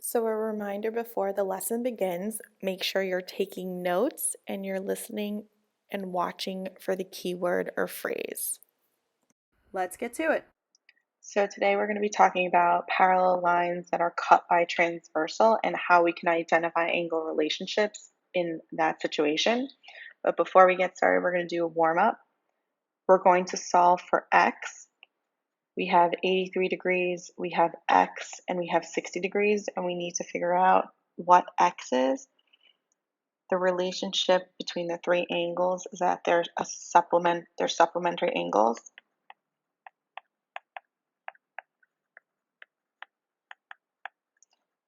So, a reminder before the lesson begins, make sure you're taking notes and you're listening and watching for the keyword or phrase. Let's get to it. So today we're going to be talking about parallel lines that are cut by transversal and how we can identify angle relationships in that situation. But before we get started, we're going to do a warm-up. We're going to solve for x. We have 83 degrees, we have x, and we have 60 degrees, and we need to figure out what x is. The relationship between the three angles is that they're supplementary angles.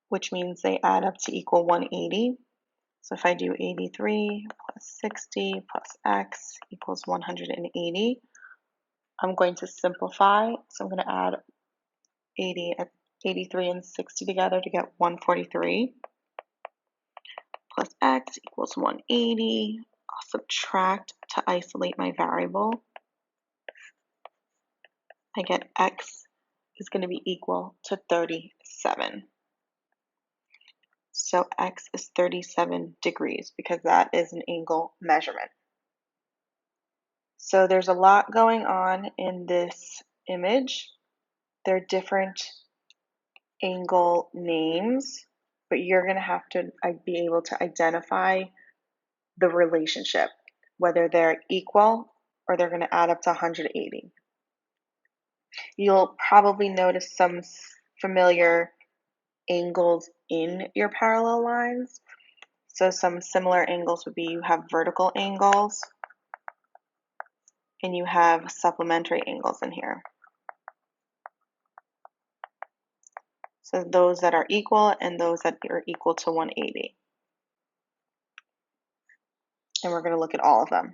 Which means they add up to equal 180. So if I do 83 plus 60 plus x equals 180, I'm going to simplify. So I'm going to add 83 and 60 together to get 143 plus x equals 180. I'll subtract to isolate my variable. I get x is going to be equal to 37. So x is 37 degrees because that is an angle measurement. So there's a lot going on in this image. There are different angle names, but you're going to have to be able to identify the relationship, whether they're equal or they're going to add up to 180. You'll probably notice some familiar angles in your parallel lines. So some similar angles would be you have vertical angles and you have supplementary angles in here. So those that are equal and those that are equal to 180. And we're going to look at all of them.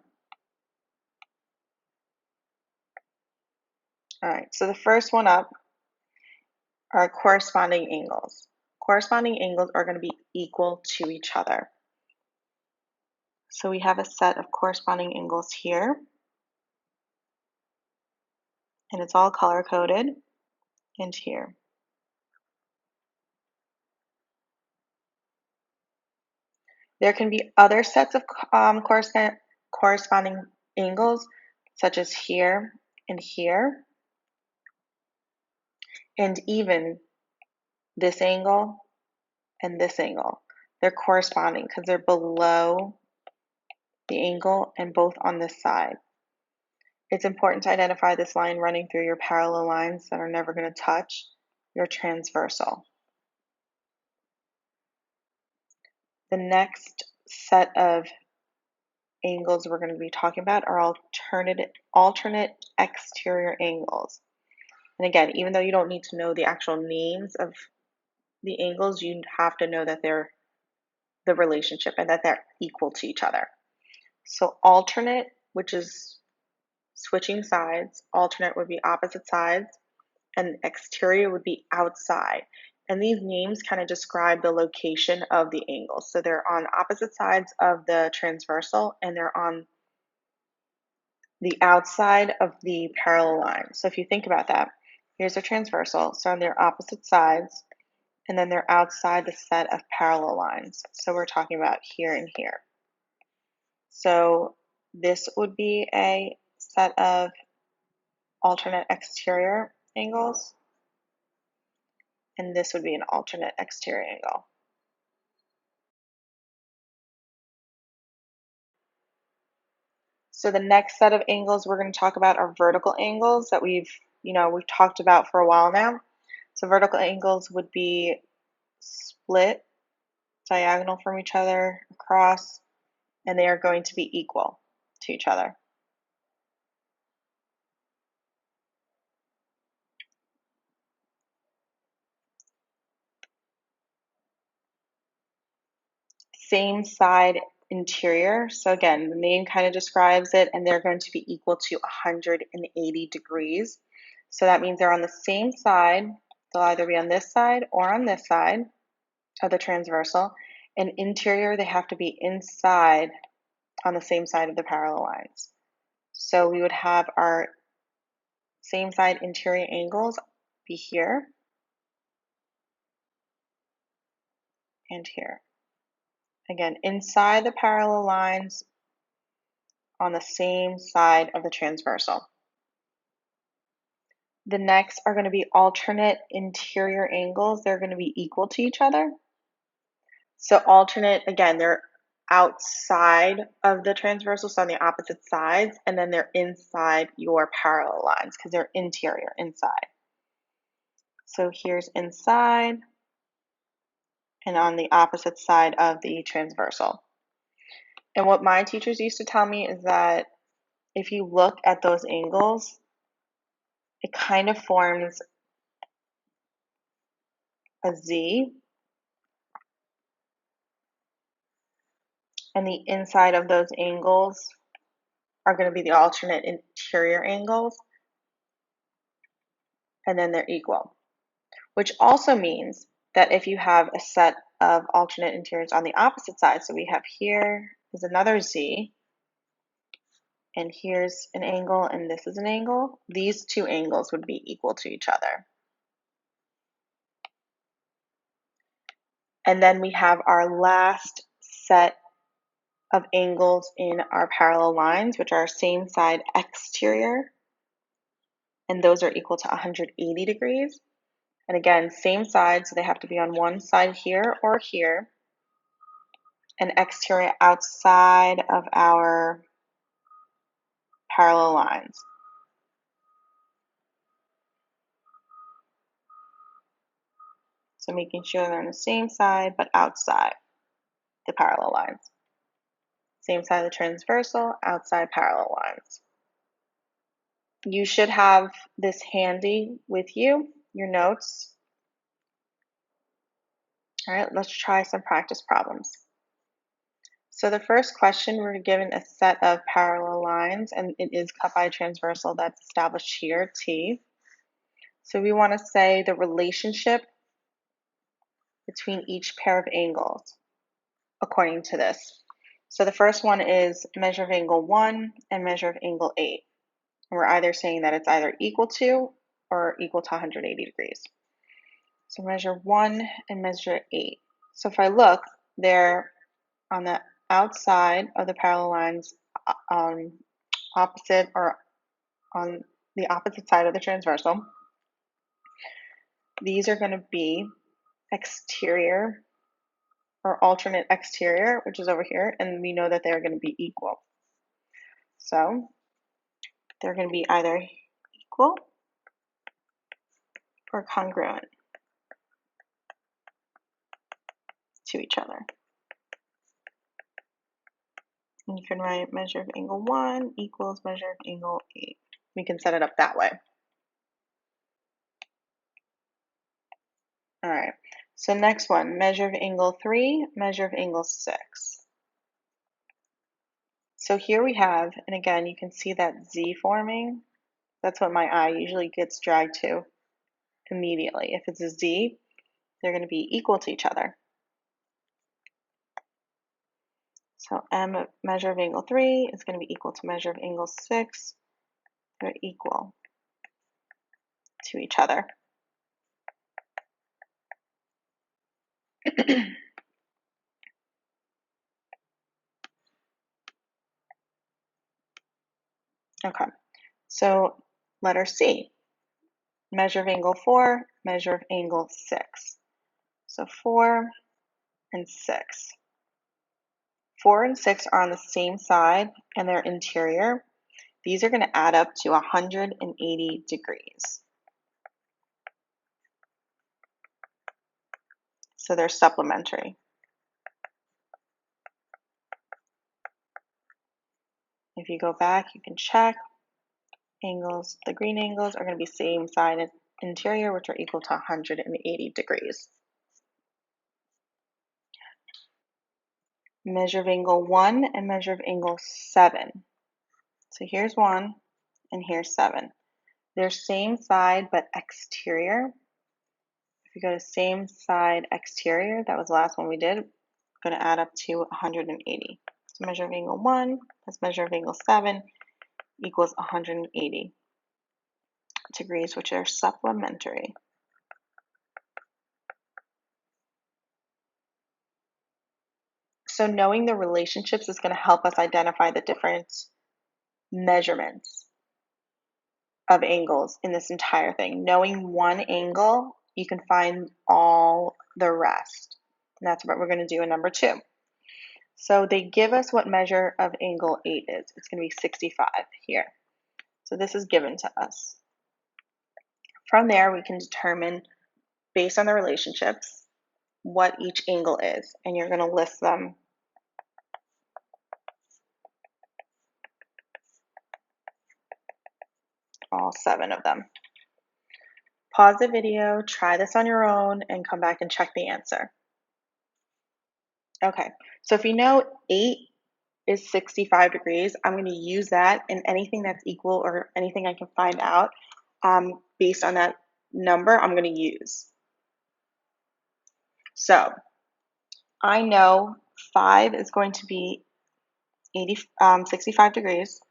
All right, so the first one up are corresponding angles. Corresponding angles are going to be equal to each other. So we have a set of corresponding angles here. And it's all color-coded, and here. There can be other sets of corresponding angles, such as here and here, and even this angle and this angle. They're corresponding because they're below the angle and both on this side. It's important to identify this line running through your parallel lines that are never going to touch your transversal. The next set of angles we're going to be talking about are alternate exterior angles. And again, even though you don't need to know the actual names of the angles, you have to know that they're the relationship and that they're equal to each other. So alternate, which is switching sides, alternate would be opposite sides, and exterior would be outside. And these names kind of describe the location of the angles. So they're on opposite sides of the transversal and they're on the outside of the parallel line. So if you think about that, here's a transversal, so on their opposite sides, and then they're outside the set of parallel lines. So we're talking about here and here. So this would be a set of alternate exterior angles, and this would be an alternate exterior angle. So the next set of angles we're going to talk about are vertical angles that we've talked about for a while now. So vertical angles would be split diagonal from each other across, and they are going to be equal to each other. Same side interior. So again, the name kind of describes it, and they're going to be equal to 180 degrees. So that means they're on the same side. They'll either be on this side or on this side of the transversal. And interior, they have to be inside on the same side of the parallel lines. So we would have our same side interior angles be here. and here. Again, inside the parallel lines on the same side of the transversal. The next are going to be alternate interior angles. They're going to be equal to each other. So alternate, again, they're outside of the transversal, so on the opposite sides, and then they're inside your parallel lines because they're interior, inside. So here's inside and on the opposite side of the transversal. And what my teachers used to tell me is that if you look at those angles, it kind of forms a Z, and the inside of those angles are going to be the alternate interior angles, and then they're equal, which also means that if you have a set of alternate interiors on the opposite side, so we have here is another Z, and here's an angle, and this is an angle, these two angles would be equal to each other. And then we have our last set of angles in our parallel lines, which are same side exterior, and those are equal to 180 degrees. And again, same side, so they have to be on one side here or here, and exterior outside of our parallel lines. So making sure they're on the same side, but outside the parallel lines. Same side of the transversal, outside parallel lines. You should have this handy with you, your notes. All right, let's try some practice problems. So the first question, we're given a set of parallel lines, and it is cut by a transversal that's established here, T. So we want to say the relationship between each pair of angles according to this. So the first one is measure of angle 1 and measure of angle 8. And we're either saying that it's either equal to or equal to 180 degrees. So measure 1 and measure 8. So if I look, they're on the outside of the parallel lines, opposite or on the opposite side of the transversal. These are going to be exterior or alternate exterior, which is over here, and we know that they're going to be equal. So they're going to be either equal or congruent to each other. And you can write measure of angle 1 equals measure of angle 8. We can set it up that way. All right, so next one, measure of angle 3, measure of angle 6. So here we have, and again, you can see that Z forming. That's what my eye usually gets dragged to immediately. If it's a Z, they're going to be equal to each other. So measure of angle 3 is going to be equal to measure of angle 6. They're equal to each other. Okay, so letter C, measure of angle 4, measure of angle 6. So 4 and 6. 4 and 6 are on the same side and they're interior. These are going to add up to 180 degrees. So they're supplementary. If you go back, you can check angles. The green angles are going to be same side and interior, which are equal to 180 degrees. Measure of angle 1 and measure of angle 7. So here's 1 and here's 7. They're same side but exterior. If you go to same side exterior, that was the last one we did, going to add up to 180. So measure of angle 1 plus measure of angle 7 equals 180 degrees, which are supplementary. So knowing the relationships is going to help us identify the different measurements of angles in this entire thing. Knowing one angle, you can find all the rest. And that's what we're going to do in number 2. So they give us what measure of angle 8 is. It's going to be 65 here. So this is given to us. From there, we can determine, based on the relationships, what each angle is. And you're going to list them all 7 of them. Pause the video, try this on your own, and come back and check the answer. Okay, so if you know 8 is 65 degrees, I'm going to use that, and anything that's equal or anything I can find out based on that number, I'm going to use. So I know 5 is going to be 65 degrees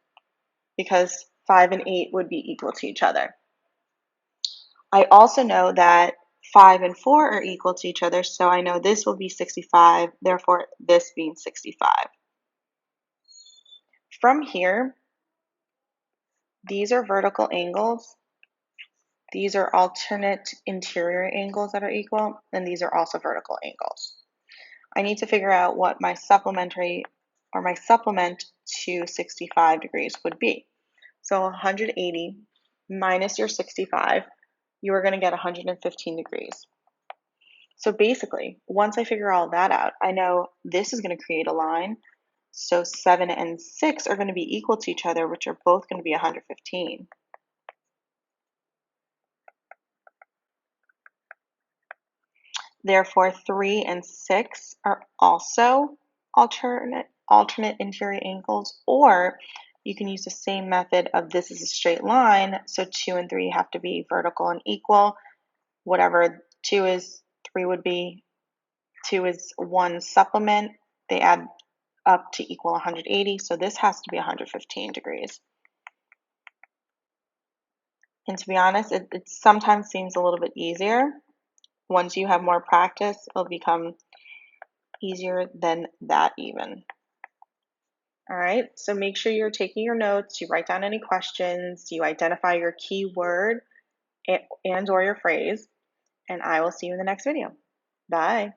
because 5 and 8 would be equal to each other. I also know that 5 and 4 are equal to each other, so I know this will be 65, therefore this being 65. From here, these are vertical angles, these are alternate interior angles that are equal, and these are also vertical angles. I need to figure out what my supplementary or my supplement to 65 degrees would be. So 180 minus your 65, you are going to get 115 degrees. So basically, once I figure all that out, I know this is going to create a line. So 7 and 6 are going to be equal to each other, which are both going to be 115. Therefore, 3 and 6 are also alternate interior angles, or you can use the same method of this is a straight line, so 2 and 3 have to be vertical and equal. Whatever 2 is, 3 would be. 2 is 1 supplement. They add up to equal 180, so this has to be 115 degrees. And to be honest, it sometimes seems a little bit easier. Once you have more practice, it'll become easier than that even. All right, so make sure you're taking your notes, you write down any questions, you identify your key word and or your phrase, and I will see you in the next video. Bye.